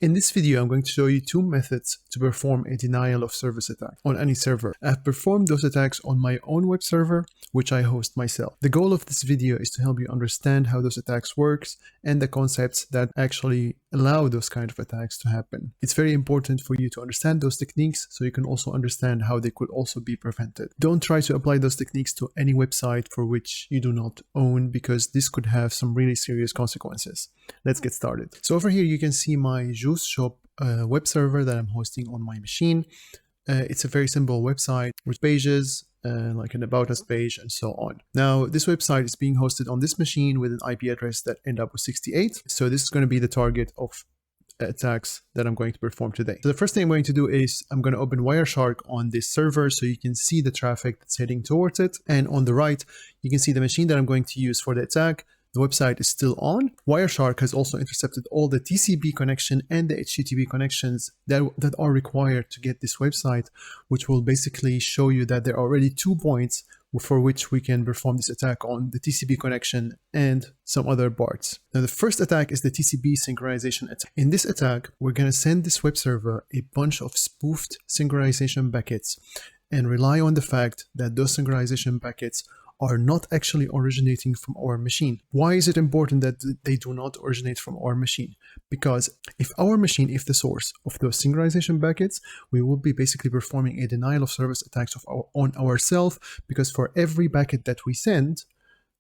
In this video, I'm going to show you two methods to perform a denial of service attack on any server. I've performed those attacks on my own web server, which I host myself. The goal of this video is to help you understand how those attacks works and the concepts that actually allow those kind of attacks to happen. It's very important for you to understand those techniques so you can also understand how they could also be prevented. Don't try to apply those techniques to any website for which you do not own, because this could have some really serious consequences. Let's get started. So over here you can see my Juice Shop web server that I'm hosting on my machine. It's a very simple website with pages, like an About Us page and so on. Now, this website is being hosted on this machine with an IP address that ends up with 68. So this is going to be the target of attacks that I'm going to perform today. So the first thing I'm going to do is I'm going to open Wireshark on this server so you can see the traffic that's heading towards it. And on the right, you can see the machine that I'm going to use for the attack. The website is still on. Wireshark has also intercepted all the TCP connection and the HTTP connections that are required to get this website, which will basically show you that there are already 2 points for which we can perform this attack on: the TCP connection and some other parts. Now, the first attack is the TCP synchronization attack. In this attack, we're going to send this web server a bunch of spoofed synchronization packets and rely on the fact that those synchronization packets are not actually originating from our machine. Why is it important that they do not originate from our machine? Because if our machine is the source of those synchronization packets, we will be basically performing a denial of service attacks on ourselves, because for every packet that we send,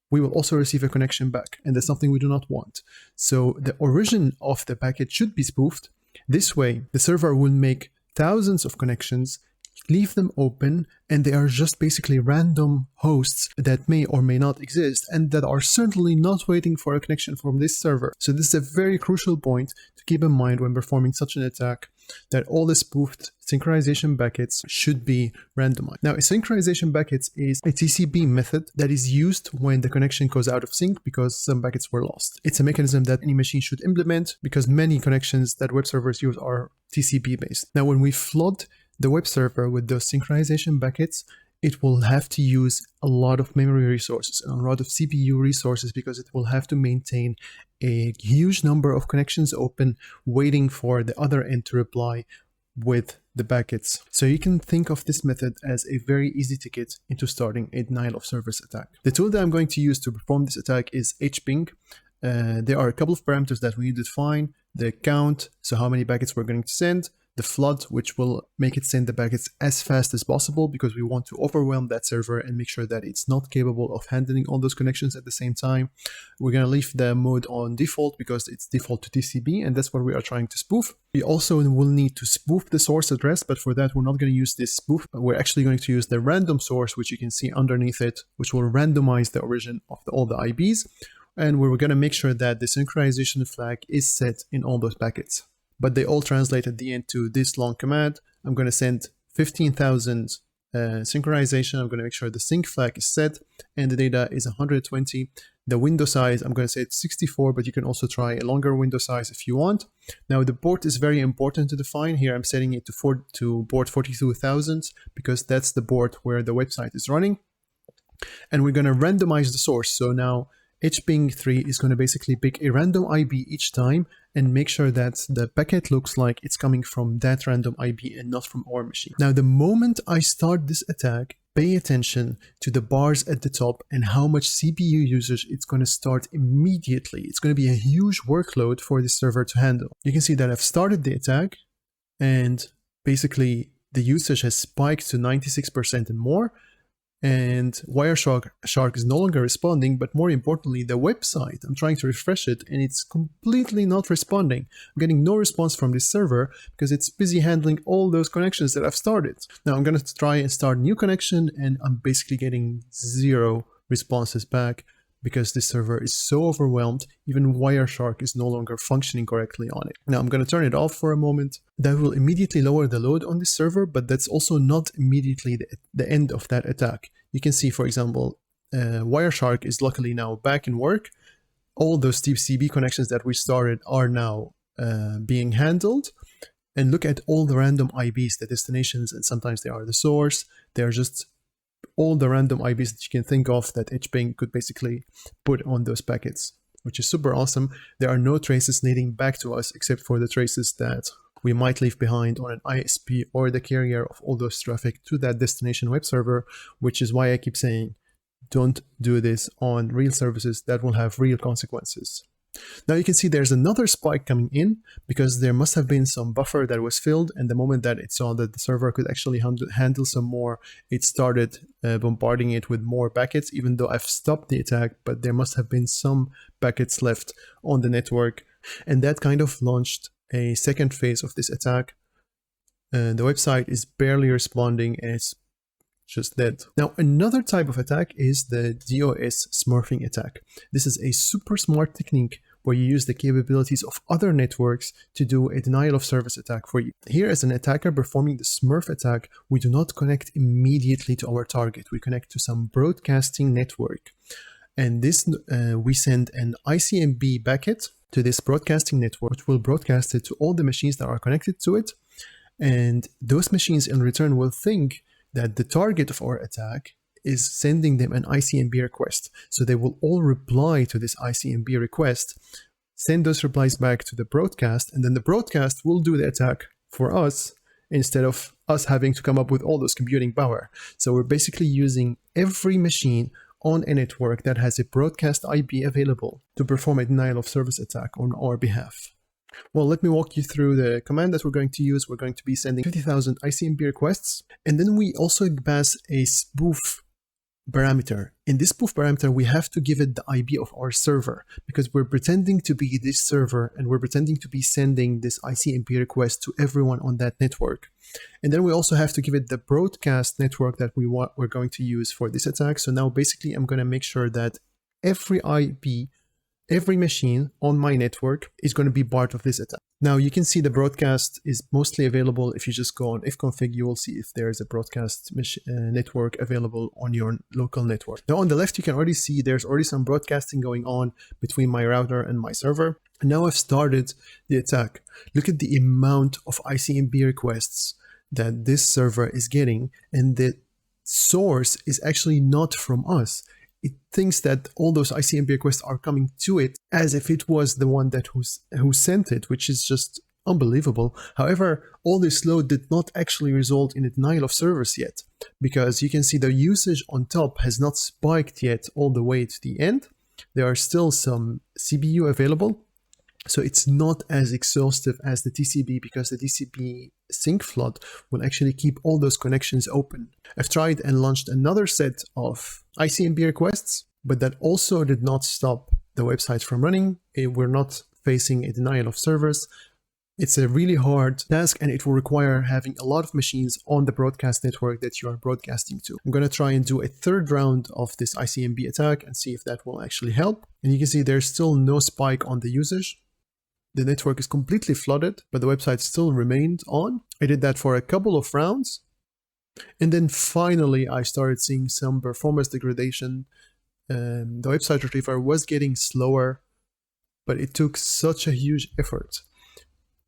we will also receive a connection back, and that's something we do not want. So the origin of the packet should be spoofed. This way, the server will make thousands of connections, leave them open, and they are just basically random hosts that may or may not exist and that are certainly not waiting for a connection from this server. So this is a very crucial point to keep in mind when performing such an attack, that all the spoofed synchronization packets should be randomized. Now, a synchronization packets is a TCP method that is used when the connection goes out of sync because some packets were lost. It's a mechanism that any machine should implement because many connections that web servers use are TCP based. Now, when we flood the web server with those synchronization packets, it will have to use a lot of memory resources and a lot of CPU resources, because it will have to maintain a huge number of connections open, waiting for the other end to reply with the packets. So you can think of this method as a very easy ticket into starting a denial of service attack. The tool that I'm going to use to perform this attack is hping. There are a couple of parameters that we need to define: the count, so how many packets we're going to send; the flood, which will make it send the packets as fast as possible because we want to overwhelm that server and make sure that it's not capable of handling all those connections at the same time. We're going to leave the mode on default because it's default to TCP, and that's what we are trying to spoof. We also will need to spoof the source address, but for that, we're not going to use this spoof. We're actually going to use the random source, which you can see underneath it, which will randomize the origin of all the IPs. And we're going to make sure that the synchronization flag is set in all those packets. But they all translate at the end to this long command. I'm going to send 15,000 synchronization. I'm going to make sure the sync flag is set and the data is 120. The window size, I'm going to say it's 64, but you can also try a longer window size if you want. Now, the port is very important to define. Here I'm setting it to port 42,000 because that's the port where the website is running. And we're going to randomize the source. So now hping3 is going to basically pick a random IP each time and make sure that the packet looks like it's coming from that random IP and not from our machine. Now, the moment I start this attack, pay attention to the bars at the top and how much CPU usage it's going to start immediately. It's going to be a huge workload for the server to handle. You can see that I've started the attack and basically the usage has spiked to 96% and more. And Wireshark is no longer responding, but more importantly, the website, I'm trying to refresh it and it's completely not responding. I'm getting no response from this server because it's busy handling all those connections that I've started. Now I'm going to try and start a new connection and I'm basically getting 0 responses back because this server is so overwhelmed, even Wireshark is no longer functioning correctly on it. Now I'm going to turn it off for a moment. That will immediately lower the load on this server, but that's also not immediately the end of that attack. You can see, for example, Wireshark is luckily now back in work. All those TCP connections that we started are now being handled. And look at all the random IPs, the destinations, and sometimes they are the source. They're just all the random IPs that you can think of that hping could basically put on those packets. which is super awesome. There are no traces leading back to us except for the traces that we might leave behind on an ISP or the carrier of all those traffic to that destination web server, which is why I keep saying don't do this on real services that will have real consequences. Now you can see there's another spike coming in because there must have been some buffer that was filled, and the moment that it saw that the server could actually handle some more, it started bombarding it with more packets, even though I've stopped the attack, but there must have been some packets left on the network, and that kind of launched a second phase of this attack. The website is barely responding and it's just dead. Now, another type of attack is the DOS smurfing attack. This is a super smart technique where you use the capabilities of other networks to do a denial of service attack for you. Here, as an attacker performing the Smurf attack, we do not connect immediately to our target. We connect to some broadcasting network. And this, we send an ICMP packet to this broadcasting network, which will broadcast it to all the machines that are connected to it. And those machines in return will think that the target of our attack is sending them an ICMP request. So they will all reply to this ICMP request, send those replies back to the broadcast, and then the broadcast will do the attack for us instead of us having to come up with all those computing power. So we're basically using every machine on a network that has a broadcast IP available to perform a denial of service attack on our behalf. Well, let me walk you through the command that we're going to use. We're going to be sending 50,000 ICMP requests, and then we also pass a spoof parameter. In this spoof parameter, we have to give it the IP of our server because we're pretending to be this server and we're pretending to be sending this ICMP request to everyone on that network. And then we also have to give it the broadcast network that we're going to use for this attack. So now basically I'm going to make sure that every IP, every machine on my network is going to be part of this attack. Now you can see the broadcast is mostly available. If you just go on ifconfig, you will see if there is a broadcast network available on your local network. Now on the left, you can already see there's already some broadcasting going on between my router and my server. And now I've started the attack. Look at the amount of ICMP requests that this server is getting, and the source is actually not from us. It thinks that all those ICMP requests are coming to it as if it was the one that who sent it, which is just unbelievable. However, all this load did not actually result in a denial of service yet, because you can see the usage on top has not spiked yet all the way to the end. There are still some CPU available, so it's not as exhaustive as the TCP, because the TCP SYN Flood will actually keep all those connections open. I've tried and launched another set of ICMP requests, but that also did not stop the website from running. We're not facing a denial of service. It's a really hard task, and it will require having a lot of machines on the broadcast network that you are broadcasting to. I'm going to try and do a third round of this ICMP attack and see if that will actually help. And you can see there's still no spike on the usage. The network is completely flooded, but the website still remained on. I did that for a couple of rounds. And then finally, I started seeing some performance degradation. The website retriever was getting slower, but it took such a huge effort.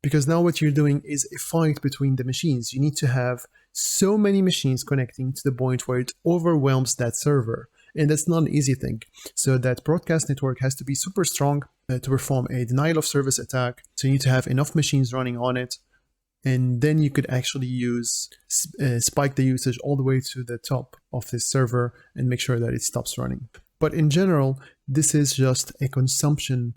Because now what you're doing is a fight between the machines. You need to have so many machines connecting to the point where it overwhelms that server. And that's not an easy thing. So that broadcast network has to be super strong to perform a denial of service attack. So you need to have enough machines running on it. And then you could actually use spike the usage all the way to the top of this server and make sure that it stops running. But in general, this is just a consumption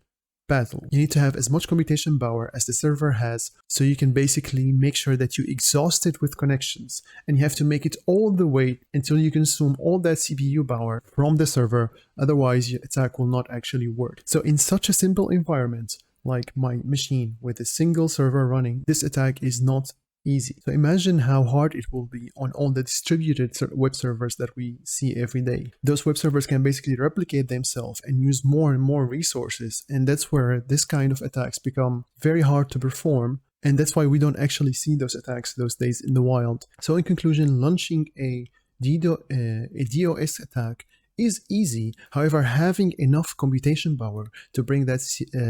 battle. You need to have as much computation power as the server has, so you can basically make sure that you exhaust it with connections, and you have to make it all the way until you consume all that CPU power from the server, otherwise your attack will not actually work. So in such a simple environment, like my machine with a single server running, this attack is not easy. So imagine how hard it will be on all the distributed web servers that we see every day. Those web servers can basically replicate themselves and use more and more resources, and that's where this kind of attacks become very hard to perform, and that's why we don't actually see those attacks those days in the wild. So in conclusion, launching a DOS attack is easy. However, having enough computation power to bring that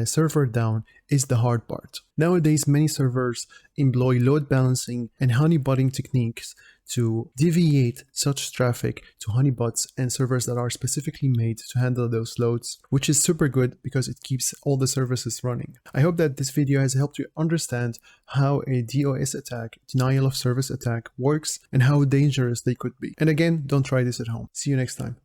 server down is the hard part. Nowadays, many servers employ load balancing and honeypotting techniques to deviate such traffic to honeypots and servers that are specifically made to handle those loads, which is super good because it keeps all the services running. I hope that this video has helped you understand how a DOS attack, denial of service attack, works and how dangerous they could be. And again, don't try this at home. See you next time.